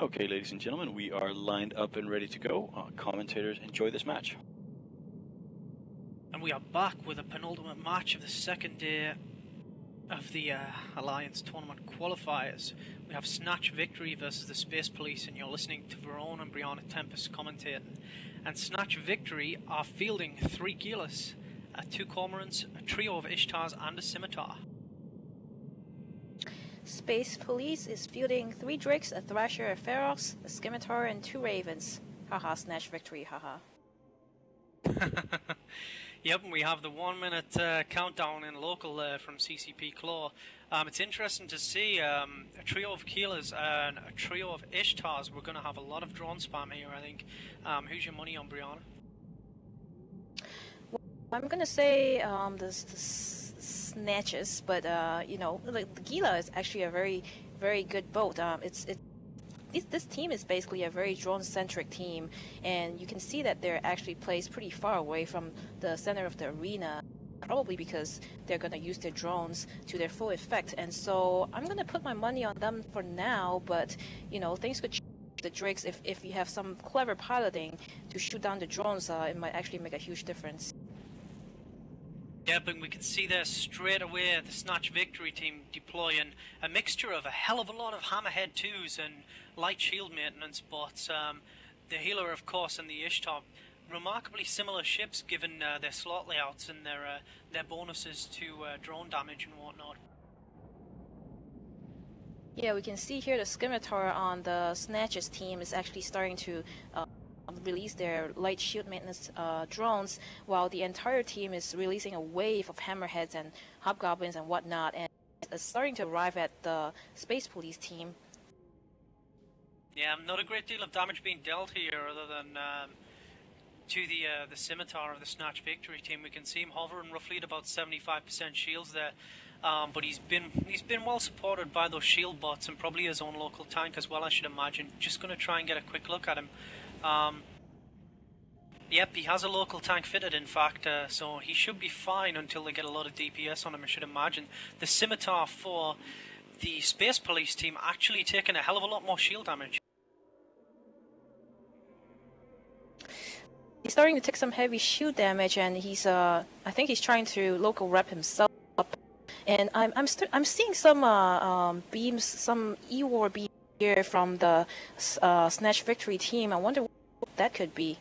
Okay, ladies and gentlemen, we are lined up and ready to go. Commentators, enjoy this match. And we are back with a penultimate match of the second day of the Alliance Tournament Qualifiers. We have Snatch Victory versus the Space Police, and you're listening to Verone and Brianna Tempest commentating. And Snatch Victory are fielding 3 Gearless, 2 Cormorants, a trio of Ishtars, and a Scimitar. Space Police is fielding 3 Drakes, a Thrasher, a Ferox, a Scimitar, and 2 Ravens. Haha, Snatch Victory, haha. Yep, and we have the 1 minute countdown in local from CCP Claw. It's interesting to see a trio of Keelers and a trio of Ishtars. We're going to have a lot of drone spam here, I think. Who's your money on, Brianna? Well, I'm going to say the Snatches, but you know, like, the Gila is actually a very good boat. This team is basically a very drone-centric team, and you can see that they're actually placed pretty far away from the center of the arena, probably because they're going to use their drones to their full effect. And so I'm going to put my money on them for now, but you know, things could change. The Drakes, if you have some clever piloting to shoot down the drones, it might actually make a huge difference. Yeah, but we can see there straight away the Snatch Victory team deploying a mixture of a hell of a lot of Hammerhead 2s and light shield maintenance bots. The Healer, of course, and the Ishtar, remarkably similar ships given their slot layouts and their bonuses to drone damage and whatnot. Yeah, we can see here the Scimitar on the Snatches team is actually starting to release their light shield maintenance drones, while the entire team is releasing a wave of Hammerheads and Hobgoblins and whatnot, and it's starting to arrive at the Space Police team. Yeah, not a great deal of damage being dealt here, other than to the Scimitar of the Snatch Victory team. We can see him hovering roughly at about 75% shields there, but he's been well supported by those shield bots and probably his own local tank as well, I should imagine. Just going to try and get a quick look at him. Yep, he has a local tank fitted, in fact, so he should be fine until they get a lot of DPS on him, I should imagine. The Scimitar for the Space Police team actually taking a hell of a lot more shield damage. He's starting to take some heavy shield damage, and he's I think he's trying to local rep himself. And I'm seeing some beams, some E-War beams here from the Snatch Victory team. I wonder what that could be.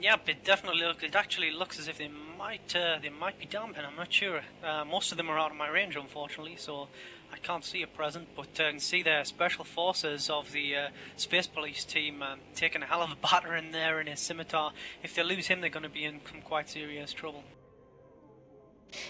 Yep, it actually looks as if they might be damping. I'm not sure. Most of them are out of my range, unfortunately, so I can't see at present. But I can see the special forces of the Space Police team taking a hell of a batter in there in his Scimitar. If they lose him, they're going to be in some quite serious trouble.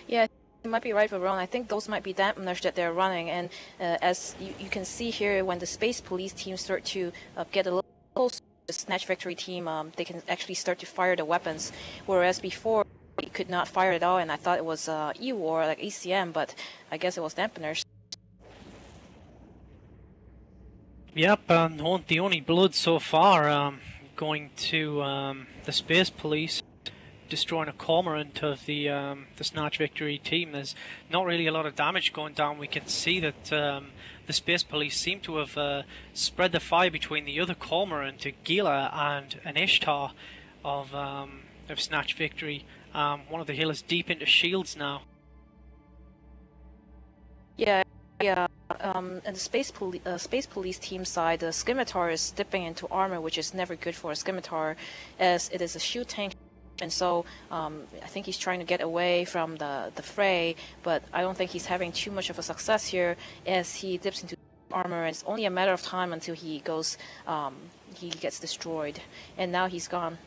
Yeah, you might be right, Verone. I think those might be dampeners that they're running, and as you can see here, when the Space Police team start to get a little closer, the Snatch Victory team, they can actually start to fire the weapons, whereas before they could not fire at all, and I thought it was E-War, like ACM, but I guess it was dampeners. Yep, the only blood so far going to the Space Police, destroying a Cormorant of the Snatch Victory team. There's not really a lot of damage going down. We can see that the Space Police seem to have spread the fire between the other Cormorant, a Gila, and an Ishtar of Snatch Victory. One of the healers deep into shields now. Yeah. And the Space Police team side, the Scimitar is dipping into armor, which is never good for a Scimitar, as it is a shield tank. And so I think he's trying to get away from the fray, but I don't think he's having too much of a success here as he dips into armor. It's only a matter of time until he goes, he gets destroyed, and now he's gone.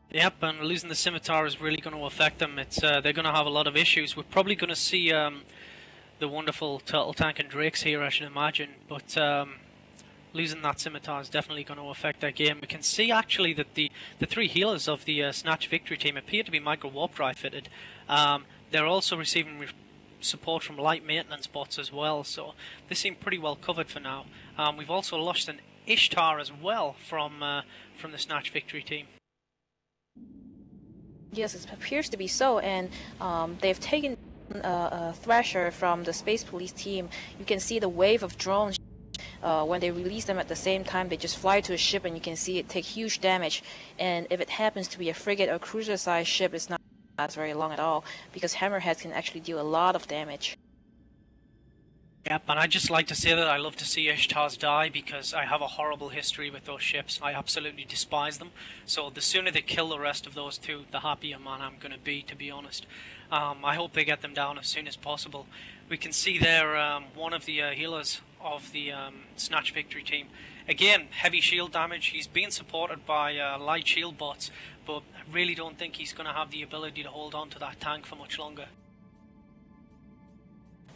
Yep, and losing the Scimitar is really going to affect them. It's they're going to have a lot of issues. We're probably going to see the wonderful Turtle Tank and Drakes here, I should imagine, but losing that Scimitar is definitely going to affect their game. We can see actually that the 3 healers of the Snatch Victory team appear to be micro warp drive fitted. They're also receiving support from light maintenance bots as well, so they seem pretty well covered for now. We've also lost an Ishtar as well from the Snatch Victory team. Yes, it appears to be so, and they've taken Thrasher from the Space Police team, you can see the wave of drones. When they release them at the same time, they just fly to a ship, and you can see it take huge damage. And if it happens to be a frigate or cruiser-sized ship, it's not lasts very long at all, because hammerheads can actually deal a lot of damage. Yep, and I'd just like to say that I love to see Ishtars die, because I have a horrible history with those ships. I absolutely despise them. So the sooner they kill the rest of those two, the happier man I'm going to be honest. I hope they get them down as soon as possible. We can see there one of the healers of the Snatch Victory team. Again, heavy shield damage. He's being supported by light shield bots, but I really don't think he's going to have the ability to hold on to that tank for much longer.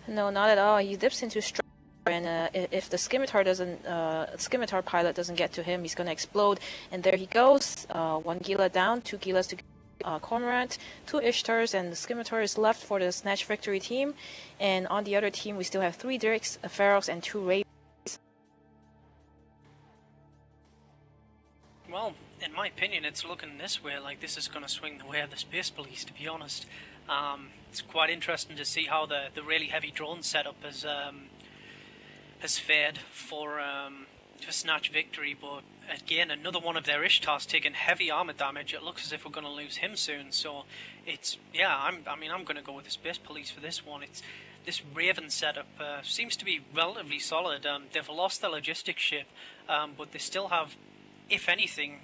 No, not at all. He dips into strike, and if the scimitar doesn't, scimitar pilot doesn't get to him, he's going to explode. And there he goes. One Gila down, 2 Gilas to Cormorant, 2 Ishtars, and the scimitar is left for the Snatch Victory team. And on the other team, we still have 3 Drakes, a Ferox, and 2 Ravens. Well, in my opinion, it's looking this way, like this is going to swing the way of the Space Police, to be honest. It's quite interesting to see how the really heavy drone setup has fared for Snatch Victory, but again, another one of their Ishtars taking heavy armor damage. It looks as if we're going to lose him soon, so it's, yeah, I'm going to go with the Space Police for this one. It's this Raven setup seems to be relatively solid. They've lost their logistics ship, but they still have, if anything,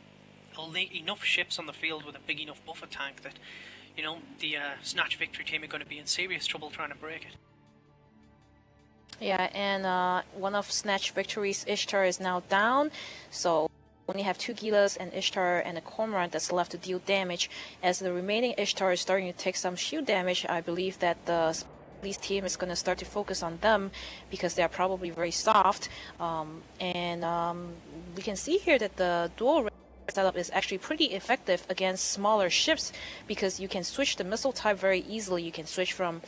enough ships on the field with a big enough buffer tank that, you know, the Snatch Victory team are going to be in serious trouble trying to break it. Yeah, and one of Snatch Victory's Ishtar is now down, so we only have 2 Gilas, an Ishtar, and a Cormorant that's left to deal damage. As the remaining Ishtar is starting to take some shield damage, I believe that the Police team is going to start to focus on them, because they're probably very soft. We can see here that the dual setup is actually pretty effective against smaller ships, because you can switch the missile type very easily. You can switch from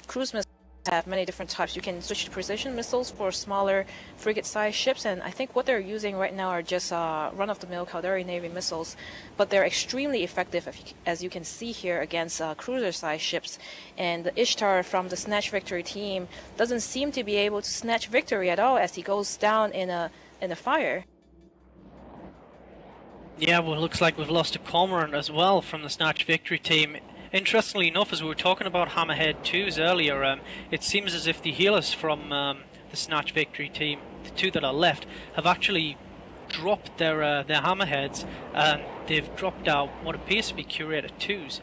cruise missiles, have many different types. You can switch to precision missiles for smaller frigate-sized ships, and I think what they're using right now are just run-of-the-mill Caldari Navy missiles, but they're extremely effective, as you can see here, against cruiser-sized ships. And the Ishtar from the Snatch Victory team doesn't seem to be able to snatch victory at all, as he goes down in a fire. Yeah, well, it looks like we've lost a Cormorant as well from the Snatch Victory team. Interestingly enough, as we were talking about Hammerhead 2s earlier, it seems as if the healers from the Snatch Victory team, the 2 that are left, have actually dropped their Hammerheads, and they've dropped out what appears to be Curator 2s.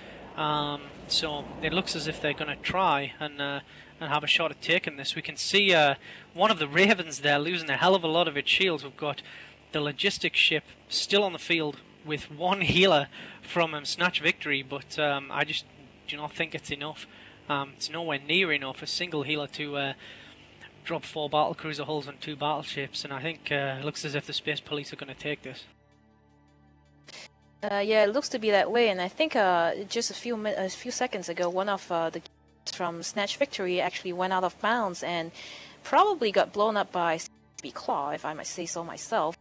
So it looks as if they're going to try and have a shot at taking this. We can see one of the Ravens there losing a hell of a lot of its shields. We've got the logistics ship still on the field with 1 healer from Snatch Victory, but I just do not think it's enough. It's nowhere near enough. A single healer to drop 4 battlecruiser hulls and 2 battleships, and I think it looks as if the Space Police are going to take this. Yeah, it looks to be that way, and I think just a few seconds ago, one of the from Snatch Victory actually went out of bounds and probably got blown up by CCP Claw, if I might say so myself.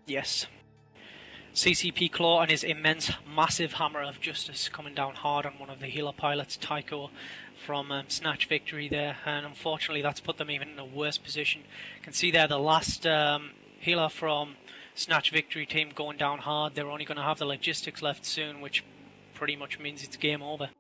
Yes. CCP Claw and his immense, massive hammer of justice coming down hard on one of the healer pilots, Tycho, from Snatch Victory there, and unfortunately that's put them even in a worse position. You can see there the last healer from Snatch Victory team going down hard. They're only going to have the logistics left soon, which pretty much means it's game over.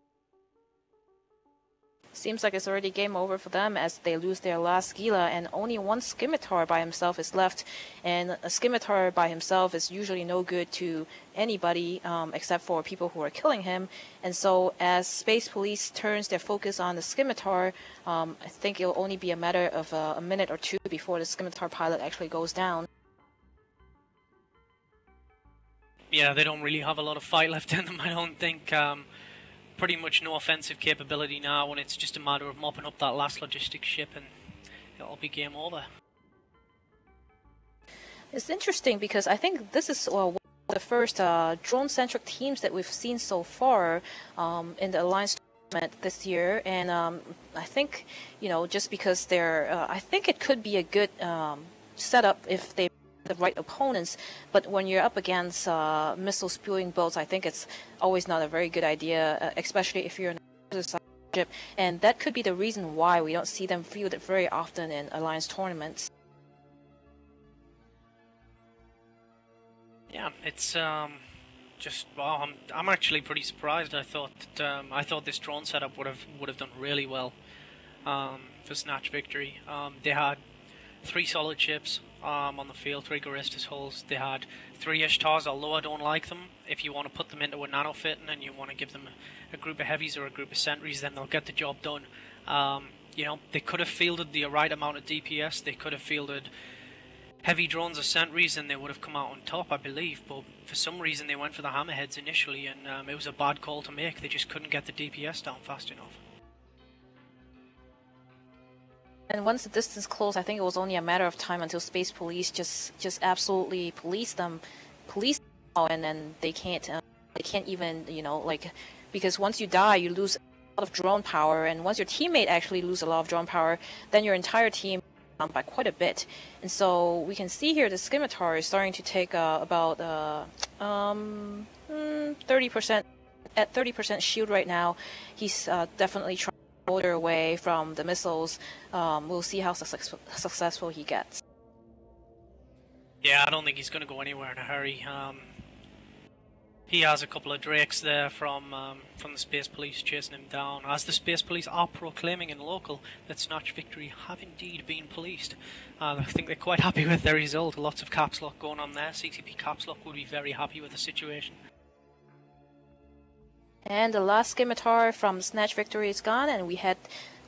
Seems like it's already game over for them, as they lose their last Gila, and only 1 scimitar by himself is left. And a scimitar by himself is usually no good to anybody except for people who are killing him. And so as Space Police turns their focus on the scimitar, I think it'll only be a matter of a minute or 2 before the scimitar pilot actually goes down. Yeah, they don't really have a lot of fight left in them, I don't think. Pretty much no offensive capability now, and it's just a matter of mopping up that last logistics ship and it'll be game over. It's interesting because I think this is one of the first drone-centric teams that we've seen so far in the Alliance tournament this year, and I think, you know, just because they're, I think it could be a good setup if they the right opponents, but when you're up against missile spewing boats, I think it's always not a very good idea, especially if you're in and that could be the reason why we don't see them fielded very often in Alliance tournaments. Yeah, it's just wow. I'm actually pretty surprised. I thought this drone setup would have done really well for Snatch victory. They had 3 solid ships on the field, 3 Guristas hulls. They had 3 Ishtars, although I don't like them. If you want to put them into a nanofit and you want to give them a group of heavies or a group of sentries, then they'll get the job done. You know, they could have fielded the right amount of DPS. They could have fielded heavy drones or sentries and they would have come out on top, I believe. But for some reason they went for the hammerheads initially, and it was a bad call to make. They just couldn't get the DPS down fast enough. And once the distance closed, I think it was only a matter of time until Space Police just absolutely police them, and then they can't even, you know, like, because once you die, you lose a lot of drone power, and once your teammate actually lose a lot of drone power, then your entire team down by quite a bit. And so we can see here the Scimitar is starting to take about 30%, at 30% shield right now. He's definitely trying to motor away from the missiles. We'll see how successful he gets. Yeah, I don't think he's going to go anywhere in a hurry. He has a couple of Drakes there from the Space Police chasing him down, as the Space Police are proclaiming in local that Snatch victory have indeed been policed. I think they're quite happy with their result. Lots of caps lock going on there. CTP caps lock would be very happy with the situation. And the last Scimitar from Snatch victory is gone, and we head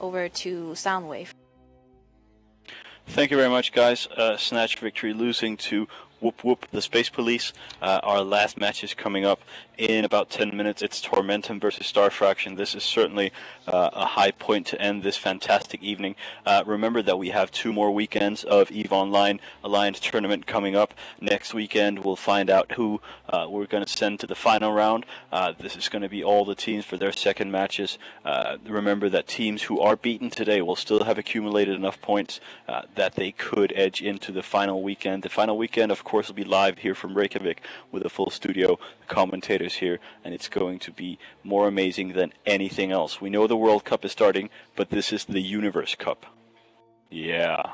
over to Soundwave. Thank you very much, guys. Snatch victory losing to Whoop Whoop, the Space Police. Our last match is coming up in about 10 minutes. It's Tormentum versus Star Fraction. This is certainly a high point to end this fantastic evening. Remember that we have 2 more weekends of EVE Online Alliance Tournament coming up. Next weekend we'll find out who we're going to send to the final round. This is going to be all the teams for their second matches. Remember that teams who are beaten today will still have accumulated enough points that they could edge into the final weekend. The final weekend, of course, will be live here from Reykjavik with a full studio, commentators here, and it's going to be more amazing than anything else. We know the World Cup is starting, but this is the Universe Cup. Yeah.